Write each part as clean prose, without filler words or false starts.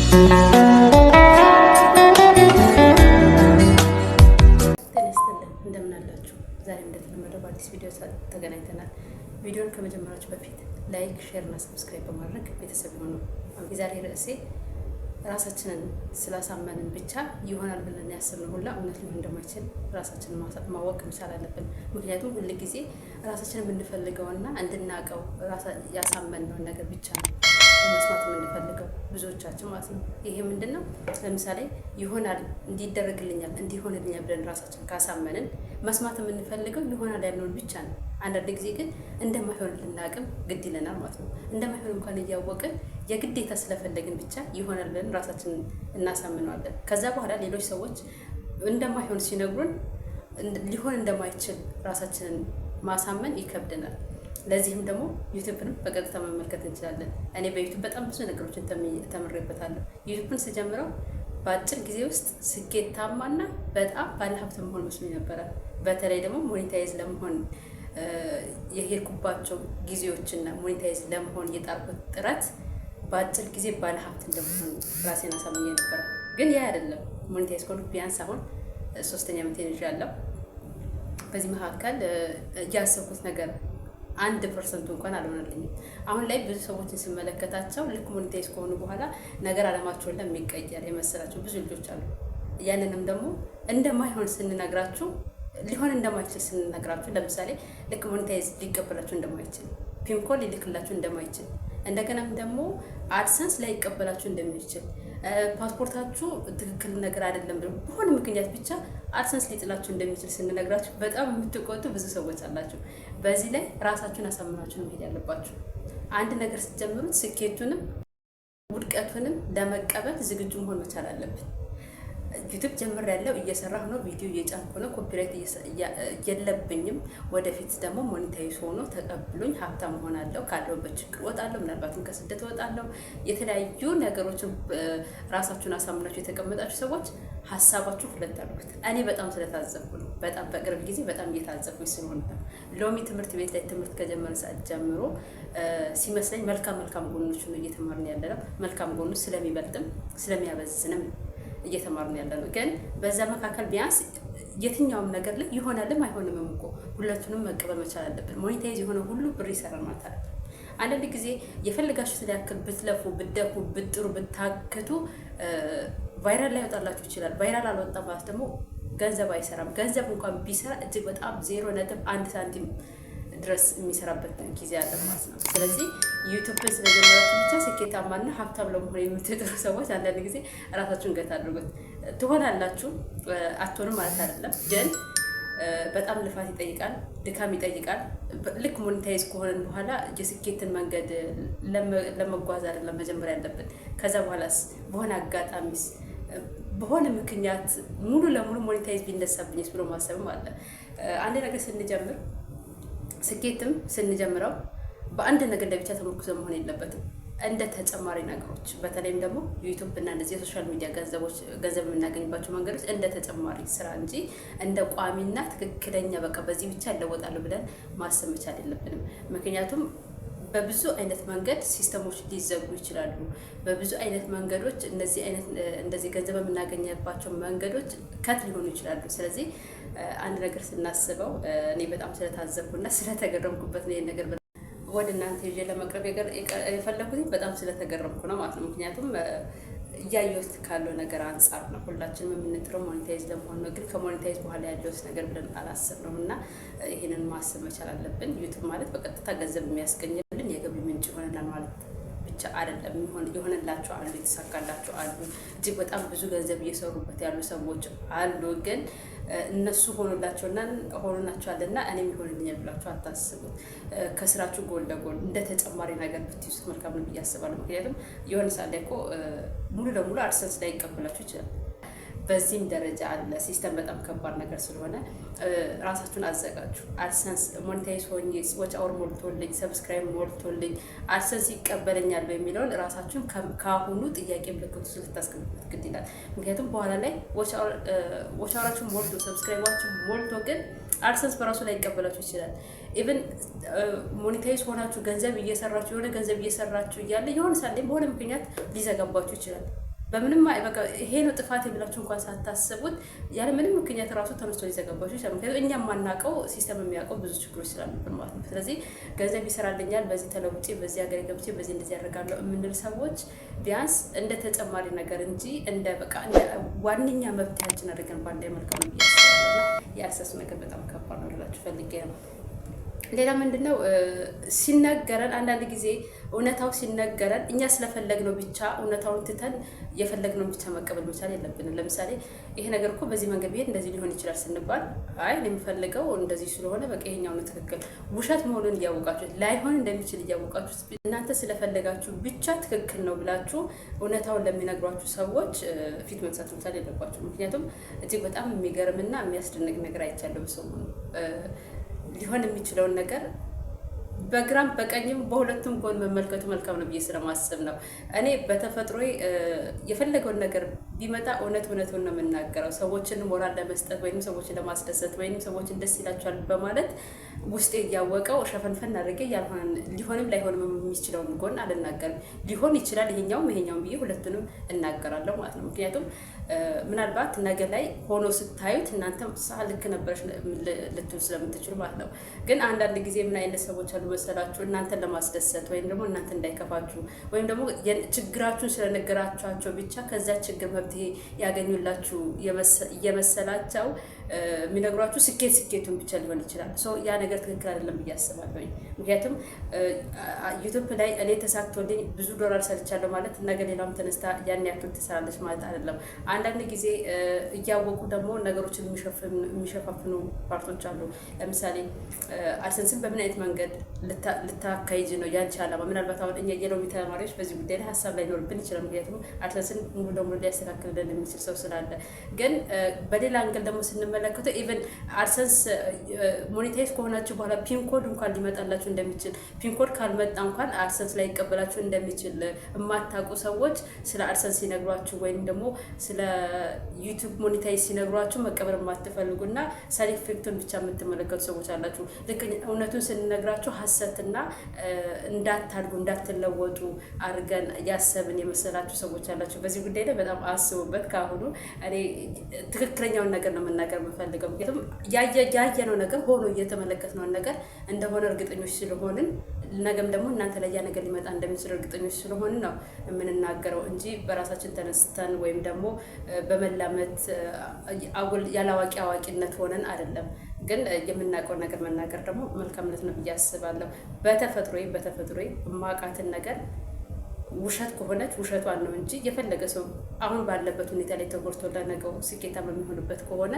ዛሬ እንደተለመደው በአዲስ ቪዲዮ ተገናኝተናል። ቪዲዮን ከመጀመራችሁ በፊት ላይክ፣ ሼር እና ሰብስክራይብ በማድረግ ቤተሰብ ይሁኑ። የዛሬ ርዕሴ ራሳችንን ስላሳመንን ብቻ ይሆናል ብለን ያሰብነው ሁላ እውነት ሊሆን እንደማይችል ራሳችንን ማወቅ መቻል አለብን። ምክንያቱም ሁል ጊዜ ራሳችንን የምንፈልገውና እንድናውቀው ያሳመንነውን ነገር ብቻ ነው መስማት የምንፈልገው ብዙዎቻችን ማለት ነው። ይሄ ምንድነው? ለምሳሌ ይሆናል፣ እንዲደረግልኛል፣ እንዲሆንልኛል ብለን ራሳችን ካሳመንን መስማት የምንፈልገው ይሆናል ያልነውን ብቻ ነው። አንዳንድ ጊዜ ግን እንደማይሆን ልናቅም ግድ ይለናል ማለት ነው። እንደማይሆን እንኳን እያወቅን የግዴታ ስለፈለግን ብቻ ይሆናል ብለን ራሳችንን እናሳምነዋለን። ከዛ በኋላ ሌሎች ሰዎች እንደማይሆን ሲነግሩን ሊሆን እንደማይችል ራሳችንን ማሳመን ይከብደናል። ለዚህም ደግሞ ዩቲዩብን በቀጥታ መመልከት እንችላለን። እኔ በዩቲዩብ በጣም ብዙ ነገሮችን ተምሬበታለሁ። ዩቲዩብን ስጀምረው በአጭር ጊዜ ውስጥ ስኬታማና በጣም ባለሀብት መሆን መስሎኝ ነበረ። በተለይ ደግሞ ሞኔታይዝ ለመሆን የሄድኩባቸው ጊዜዎችና ሞኔታይዝ ለመሆን የጣርኩት ጥረት በአጭር ጊዜ ባለሀብት እንደመሆን ራሴን አሳምኜ ነበረ። ግን ያ አይደለም። ሞኔታይዝ ከሆንኩ ቢያንስ አሁን 3ኛ ዓመቴን ይዣለሁ። በዚህ መካከል ያሰብኩት ነገር 1% እንኳን አልሆነልኝም። አሁን ላይ ብዙ ሰዎችን ስመለከታቸው ልክ ሞኔታይዝ ከሆኑ በኋላ ነገር አለማቸውን ለሚቀየር የመሰላቸው ብዙ ልጆች አሉ። ያንንም ደግሞ እንደማይሆን ስንነግራችሁ፣ ሊሆን እንደማይችል ስንነግራችሁ፣ ለምሳሌ ልክ ሞኔታይዝ ሊቀበላችሁ እንደማይችል፣ ፒንኮል ሊልክላችሁ እንደማይችል፣ እንደገናም ደግሞ አድሰንስ ላይ ይቀበላችሁ እንደሚችል፣ ፓስፖርታችሁ ትክክል ነገር አይደለም ብሎ በሆነ ምክንያት ብቻ አድሰንስ ሊጥላችሁ እንደሚችል ስንነግራችሁ በጣም የምትቆጡ ብዙ ሰዎች አላችሁ። በዚህ ላይ ራሳችሁን አሳምናችሁ መሄድ ያለባችሁ። አንድ ነገር ስትጀምሩት ስኬቱንም ውድቀቱንም ለመቀበል ዝግጁ መሆን መቻል አለብን። ዩቲዩብ ጀምሬያለሁ፣ እየሰራሁ ነው፣ ቪዲዮ እየጫንኩ ነው፣ ኮፒራይት የለብኝም። ወደፊት ደግሞ ሞኔታይዝ ሆኖ ተቀብሎኝ ሀብታም ሆናለሁ፣ ካለሁበት ችግር እወጣለሁ፣ ምናልባትም ከስደት እወጣለሁ። የተለያዩ ነገሮችን ራሳችሁን አሳምናችሁ የተቀመጣችሁ ሰዎች ሀሳባችሁ ሁለት አድርጉት። እኔ በጣም ስለታዘብኩ ነው። በጣም በቅርብ ጊዜ በጣም እየታዘብኩኝ ስለሆነ ነው። ሎሚ ትምህርት ቤት ላይ ትምህርት ከጀመረ ሰዓት ጀምሮ ሲመስለኝ መልካም ጎኖች ነው እየተማርን ያለ ነው። መልካም ጎኑ ስለሚበልጥም ስለሚያበዝንም እየተማርን ያለ ነው። ግን በዛ መካከል ቢያንስ የትኛውም ነገር ላይ ይሆናልም አይሆንም እኮ ሁለቱንም መቀበል መቻል አለብን። ሞኔታይዝ የሆነ ሁሉ ብር ይሰራል ማለት አይደለም። አንዳንድ ጊዜ የፈለጋችሁትን ያክል ብትለፉ፣ ብትደፉ፣ ብትጥሩ፣ ብታክቱ ቫይራል ላይ ያወጣላችሁ ይችላል። ቫይራል አልወጣ ማለት ደግሞ ገንዘብ አይሰራም። ገንዘብ እንኳን ቢሰራ እጅግ በጣም 0.1 ሳንቲም ድረስ የሚሰራበት ጊዜ አለ ማለት ነው። ስለዚህ ዩቲዩብን ስለጀመራችሁ ብቻ ስኬታማና ሀብታም ለመሆን የምትጥሩ ሰዎች አንዳንድ ጊዜ ራሳችሁን ገታ አድርጉት። ትሆናላችሁ፣ አትሆንም ማለት አይደለም። ግን በጣም ልፋት ይጠይቃል፣ ድካም ይጠይቃል። ልክ ሞኔታይዝ ከሆነን በኋላ የስኬትን መንገድ ለመጓዝ አይደለም መጀመሪያ ያለብን። ከዛ በኋላስ በሆነ አጋጣሚስ በሆነ ምክንያት ሙሉ ለሙሉ ሞኔታይዝ ቢነሳብኝስ ብሎ ማሰብም አለ። አንድ ነገር ስንጀምር ስኬትም ስንጀምረው በአንድ ነገር ላይ ብቻ ተመርኩዘ መሆን የለበትም። እንደ ተጨማሪ ነገሮች በተለይም ደግሞ ዩቲዩብ እና እንደዚህ የሶሻል ሚዲያ ገንዘብ የምናገኝባቸው መንገዶች እንደ ተጨማሪ ስራ እንጂ እንደ ቋሚና ትክክለኛ በቃ በዚህ ብቻ እለወጣለሁ ብለን ማሰብ መቻል የለብንም። ምክንያቱም በብዙ አይነት መንገድ ሲስተሞች ሊዘጉ ይችላሉ። በብዙ አይነት መንገዶች እንደዚህ ገንዘብ የምናገኝባቸው መንገዶች ከት ሊሆኑ ይችላሉ። ስለዚህ አንድ ነገር ስናስበው እኔ በጣም ስለታዘብኩና ስለተገረምኩበት ነው ነገር ወደ እናንተ ይዤ ለመቅረብ የፈለኩት በጣም ስለተገረምኩ ነው ማለት ነው። ምክንያቱም እያየሁት ካለው ነገር አንጻር ነው። ሁላችንም የምንጥረው ሞኔታይዝ ለመሆን ነው። ግን ከሞኔታይዝ በኋላ ያለውስ ነገር ብለን አላሰብነውም እና ይሄንን ማሰብ መቻል አለብን። ዩቲዩብ ማለት በቀጥታ ገንዘብ የሚያስገኝልን የገቢ ምንጭ ይሆነናል ማለት ብቻ አይደለም። የሆነላቸው አሉ፣ የተሳካላቸው አሉ፣ እጅግ በጣም ብዙ ገንዘብ እየሰሩበት ያሉ ሰዎች አሉ። ግን እነሱ ሆኖላቸዋልና እኔም ይሆንልኛል ብላችሁ አታስቡት። ከስራችሁ ጎን ለጎን እንደ ተጨማሪ ነገር ብትይዙት መልካም ነው ብዬ አስባለሁ። ምክንያቱም የሆነ ሰዓት ላይ እኮ ሙሉ ለሙሉ አድሰንስ ላይ ይቀበላችሁ ይችላል። በዚህም ደረጃ አለ። ሲስተም በጣም ከባድ ነገር ስለሆነ ራሳችሁን አዘጋጁ። አድሰንስ ሞኔታይዝ ሆኜ ዎች አወር ሞልቶልኝ፣ ሰብስክራይብ ሞልቶልኝ አድሰንስ ይቀበለኛል በሚለውን ራሳችሁን ካሁኑ ጥያቄ ምልክት ውስጥ ልታስቀምጡት ግድ ይላል። ምክንያቱም በኋላ ላይ ዎች አወራችሁ ሞልቶ ሰብስክራይባችሁ ሞልቶ ግን አድሰንስ በራሱ ላይ ይቀበላችሁ ይችላል። ኢቭን ሞኔታይዝ ሆናችሁ ገንዘብ እየሰራችሁ የሆነ ገንዘብ እየሰራችሁ እያለ የሆነ ሳለ በሆነ ምክንያት ሊዘጋባችሁ ይችላል። በምንም በቃ ይሄ ነው ጥፋት ብላችሁ እንኳን ሳታስቡት ያለ ምንም ምክንያት ራሱ ተነስቶ ሊዘጋባችሁ ይችላል። ምክንያቱም እኛ የማናውቀው ሲስተም የሚያውቀው ብዙ ችግሮች ስላሉብን ማለት ነው። ስለዚህ ገንዘብ ይሰራልኛል፣ በዚህ ተለውጬ፣ በዚህ ሀገር ገብቼ፣ በዚህ እንደዚህ ያደርጋለሁ የምንል ሰዎች ቢያንስ እንደ ተጨማሪ ነገር እንጂ እንደ በቃ እንደ ዋነኛ መብታችን አድርገን ባንዳ መልካም ነው ያስባልና የአክሰስ ነገር በጣም ከባድ ነው ልላችሁ ፈልጌ ነው። ሌላ ምንድነው ሲነገረን አንዳንድ ጊዜ እውነታው ሲነገረን እኛ ስለፈለግነው ብቻ እውነታውን ትተን የፈለግነውን ብቻ መቀበል መቻል የለብንም። ለምሳሌ ይሄ ነገር እኮ በዚህ መንገድ ቢሄድ እንደዚህ ሊሆን ይችላል ስንባል አይ የሚፈልገው እንደዚህ ስለሆነ በቃ ይሄኛው ነው ትክክል፣ ውሸት መሆኑን እያወቃችሁ ላይሆን እንደሚችል እያወቃችሁ እናንተ ስለፈለጋችሁ ብቻ ትክክል ነው ብላችሁ እውነታውን ለሚነግሯችሁ ሰዎች ፊት መንሳት መቻል የለባችሁ። ምክንያቱም እጅግ በጣም የሚገርምና የሚያስደንቅ ነገር አይቻለሁ በሰሞኑ ሊሆን የሚችለውን ነገር በግራም በቀኝም በሁለቱም ጎን መመልከቱ መልካም ነው ብዬ ስለማስብ ነው። እኔ በተፈጥሮ የፈለገውን ነገር ቢመጣ እውነቱን ነው የምናገረው። ሰዎችን ሞራል ለመስጠት ወይም ሰዎችን ለማስደሰት ወይም ሰዎችን ደስ ይላቸዋል በማለት ውስጤ እያወቀው ሸፈንፈን አድርጌ ያልሆነ ሊሆንም ላይሆንም የሚችለውን ጎን አልናገርም። ሊሆን ይችላል ይሄኛውም ብዬ ሁለቱንም እናገራለሁ ማለት ነው። ምክንያቱም ምናልባት ነገ ላይ ሆኖ ስታዩት እናንተ ልክ ነበረች ልትሉ ስለምትችሉ ማለት ነው። ግን አንዳንድ ጊዜ ምን አይነት ሰዎች አሉ መሰላችሁ? እናንተን ለማስደሰት ወይም ደግሞ እናንተ እንዳይከፋችሁ ወይም ደግሞ ችግራችሁን ስለነገራችኋቸው ብቻ ከዛ ችግር መፍትሄ ያገኙላችሁ እየመሰላቸው የሚነግሯችሁ ስኬቱን ብቻ ሊሆን ይችላል። ያ ነገር ትክክል አይደለም ብዬ አስባለሁ። ምክንያቱም ዩቲዩብ ላይ እኔ ተሳክቶልኝ ብዙ ዶላር ሰርቻለሁ ማለት ነገ ሌላም ተነስታ ያን ያክል ትሰራለች ማለት አይደለም። አንዳንድ ጊዜ እያወቁ ደግሞ ነገሮችን የሚሸፋፍኑ ፓርቶች አሉ። ለምሳሌ አድሰንስን በምን አይነት መንገድ ልታካሂጂ ነው ያንቺ ዓላማ? ምናልባት አሁን እኛ የሎሚ ተማሪዎች በዚህ ጉዳይ ላይ ሀሳብ ላይኖርብን ይችላል። ምክንያቱም አድሰንስን ሙሉ ለሙሉ ሊያስተካክልልን የሚችል ሰው ስላለ። ግን በሌላ አንግል ደግሞ ስንመለከተው ኢቨን አድሰንስ ሞኔታይዝ ከሆናችሁ በኋላ ፒንኮድ እንኳን ሊመጣላችሁ እንደሚችል፣ ፒንኮድ ካልመጣ እንኳን አድሰንስ ላይ ይቀበላችሁ እንደሚችል የማታውቁ ሰዎች ስለ አድሰንስ ሲነግሯችሁ ወይም ደግሞ ስለ ዩቲዩብ ሞኔታይዝ ሲነግሯችሁ መቀበል የማትፈልጉና ሳይድ ኢፌክቱን ብቻ የምትመለከቱ ሰዎች አላችሁ። ልክ እውነቱን ስንነግራችሁ ሀሰትና እንዳታድጉ እንዳትለወጡ አድርገን ያሰብን የመሰላችሁ ሰዎች አላችሁ። በዚህ ጉዳይ ላይ በጣም አስቡበት። ካሁኑ እኔ ትክክለኛውን ነገር ነው መናገር የምፈልገው። ምክንያቱም ያየነው ነገር ሆኖ እየተመለከትነውን ነገር እንደሆነ እርግጠኞች ስለሆንን ነገም ደግሞ እናንተ ላይ ያ ነገር ሊመጣ እንደሚችል እርግጠኞች ስለሆን ነው የምንናገረው እንጂ በራሳችን ተነስተን ወይም ደግሞ በመላመት ያላዋቂ አዋቂነት ሆነን አይደለም። ግን የምናውቀውን ነገር መናገር ደግሞ መልካምነት ነው ብዬ አስባለሁ። በተፈጥሮዬ የማውቃትን ነገር ውሸት ከሆነች ውሸቷን ነው እንጂ የፈለገ ሰው አሁን ባለበት ሁኔታ ላይ ተጎድቶ ለነገው ስኬታማ የሚሆንበት ከሆነ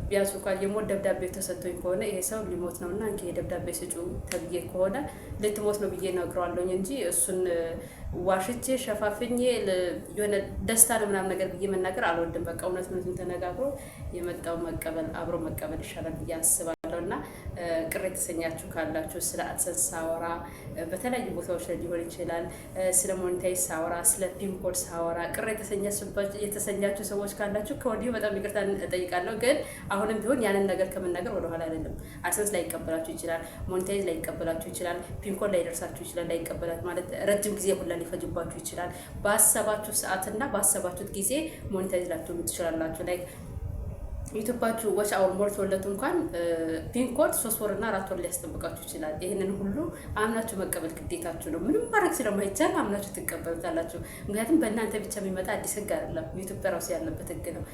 ቢያንስ እንኳን የሞት ደብዳቤ ተሰጥቶኝ ከሆነ ይሄ ሰው ሊሞት ነው እና እንኪ ደብዳቤ ስጩ ተብዬ ከሆነ ልትሞት ነው ብዬ እነግረዋለሁኝ እንጂ እሱን ዋሽቼ ሸፋፍኜ የሆነ ደስታ ነው ምናምን ነገር ብዬ መናገር አልወድም። በቃ እውነቱን ተነጋግሮ የመጣው አብሮ መቀበል ይሻላል ብዬ አስባለሁ። እና ቅር የተሰኛችሁ ካላችሁ ስለ አድሰንስ ሳወራ በተለያዩ ቦታዎች ላይ ሊሆን ይችላል፣ ስለ ሞኔታይዝ ሳወራ፣ ስለ ፒንኮድ ሳወራ ቅር የተሰኛችሁ ሰዎች ካላችሁ ከወዲሁ በጣም ይቅርታ እጠይቃለሁ። ግን አሁንም ቢሆን ያንን ነገር ከመናገር ወደኋላ አይደለም። አድሰንስ ላይ ይቀበላችሁ ይችላል፣ ሞኔታይዝ ላይ ይቀበላችሁ ይችላል፣ ፒንኮድ ላይ ደርሳችሁ ይችላል፣ ላይ ይቀበላችሁ ማለት ረጅም ጊዜ ሁላ ሊፈጅባችሁ ይችላል። ባሰባችሁ ሰዓትና ባሰባችሁት ጊዜ ሞኔታይዝ ላትሆኑ ትችላላችሁ። ላይ ዩቲዩባችሁ ወች አወር ሞልቶለት እንኳን ፒንኮድ 3 ወርና 4 ወር ሊያስጠብቃችሁ ይችላል። ይህንን ሁሉ አምናችሁ መቀበል ግዴታችሁ ነው። ምንም ማድረግ ስለማይቻል አምናችሁ ትቀበሉታላችሁ። ምክንያቱም በእናንተ ብቻ የሚመጣ አዲስ ህግ አይደለም፣ ዩቲዩብ ራሱ ያለበት ህግ ነው።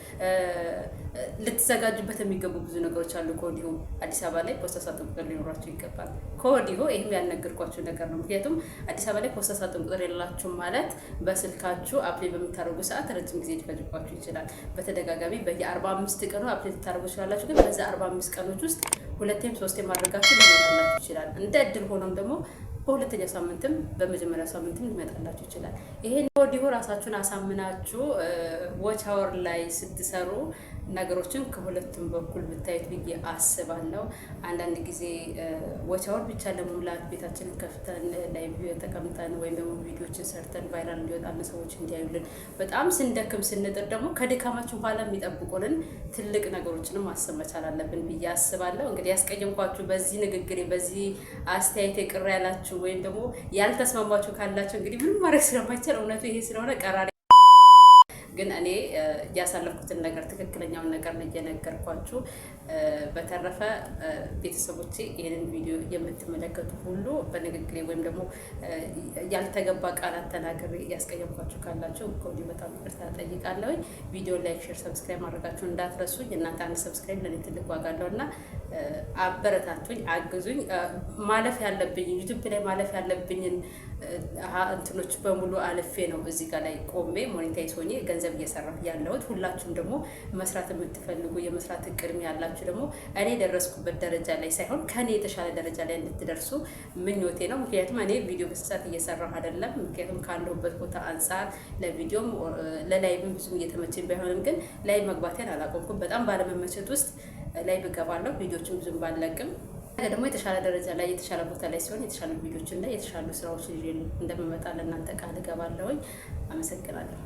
ልትዘጋጁበት የሚገቡ ብዙ ነገሮች አሉ። ከወዲሁ አዲስ አበባ ላይ ፖስታ ሳጥን ቁጥር ሊኖራችሁ ይገባል። ከወዲሁ ይህም ያልነገርኳችሁ ነገር ነው። ምክንያቱም አዲስ አበባ ላይ ፖስታ ሳጥን ቁጥር የሌላችሁ ማለት በስልካችሁ አፕላይ በምታደርጉ ሰዓት ረጅም ጊዜ ሊፈጅባችሁ ይችላል። በተደጋጋሚ በየ45 ቀኑ አፕዴት ታደርጉ ይችላላችሁ። ግን በዛ 45 ቀኖች ውስጥ 2 3 ማድረጋችሁ ሊመጣላችሁ ይችላል። እንደ እድል ሆኖም ደግሞ በሁለተኛው ሳምንትም በመጀመሪያው ሳምንትም ሊመጣላችሁ ይችላል። ይሄን ወዲሁ ራሳችሁን አሳምናችሁ ዎች አወር ላይ ስትሰሩ ነገሮችን ከሁለቱም በኩል ብታዩት ብዬ አስባለሁ። አንዳንድ ጊዜ ዎች አወር ብቻ ለመሙላት ቤታችንን ከፍተን ላይ ተቀምጠን ወይም ደግሞ ቪዲዮችን ሰርተን ቫይራል እንዲወጣን ሰዎች እንዲያዩልን በጣም ስንደክም ስንጥር ደግሞ ከድካማችን በኋላ የሚጠብቁልን ትልቅ ነገሮችንም ማሰብ መቻል አለብን ብዬ አስባለሁ። እንግዲህ ያስቀየምኳችሁ በዚህ ንግግሬ በዚህ አስተያየት ቅር ያላችሁ ወይም ደግሞ ያልተስማማችሁ ካላችሁ እንግዲህ ምንም ማድረግ ስለማይቻል እውነቱ ይሄ ስለሆነ ቀራሪ ግን እኔ ያሳለፍኩትን ነገር ትክክለኛውን ነገር ነው እየነገርኳችሁ። በተረፈ ቤተሰቦቼ ይህንን ቪዲዮ የምትመለከቱ ሁሉ በንግግሬ ወይም ደግሞ ያልተገባ ቃላት ተናግሬ ያስቀየምኳችሁ ካላችሁ ከወዲሁ በጣም ይቅርታ ጠይቃለሁ። ቪዲዮ ላይክ፣ ሼር፣ ሰብስክራይብ ማድረጋችሁ እንዳትረሱኝ። እናንተ አንድ ሰብስክራይብ ለኔ ትልቅ ዋጋ አለውና አበረታቱኝ፣ አግዙኝ። ማለፍ ያለብኝ ዩቲዩብ ላይ ማለፍ ያለብኝን እንትኖች በሙሉ አልፌ ነው እዚህ ጋር ላይ ቆሜ ሞኔታይዝ ሆኜ ገንዘብ እየሰራሁ ያለሁት። ሁላችሁም ደግሞ መስራት የምትፈልጉ የመስራት እቅድም ያላችሁ ደግሞ እኔ ደረስኩበት ደረጃ ላይ ሳይሆን ከኔ የተሻለ ደረጃ ላይ እንድትደርሱ ምኞቴ ነው። ምክንያቱም እኔ ቪዲዮ በስሳት እየሰራሁ አይደለም። ምክንያቱም ካለሁበት ቦታ አንጻር ለቪዲዮም ለላይቭም ብዙም እየተመቸኝ ባይሆንም ግን ላይ መግባቴን አላቆምኩም። በጣም ባለመመቸት ውስጥ ላይ ብገባለሁ። ቪዲዮችን ብዙም ባለቅም ደግሞ የተሻለ ደረጃ ላይ የተሻለ ቦታ ላይ ሲሆን የተሻሉ ቪዲዮችን ላይ የተሻሉ ስራዎች ይዤ እንደምመጣ ለእናንተ ቃል እገባለሁኝ። አመሰግናለሁ።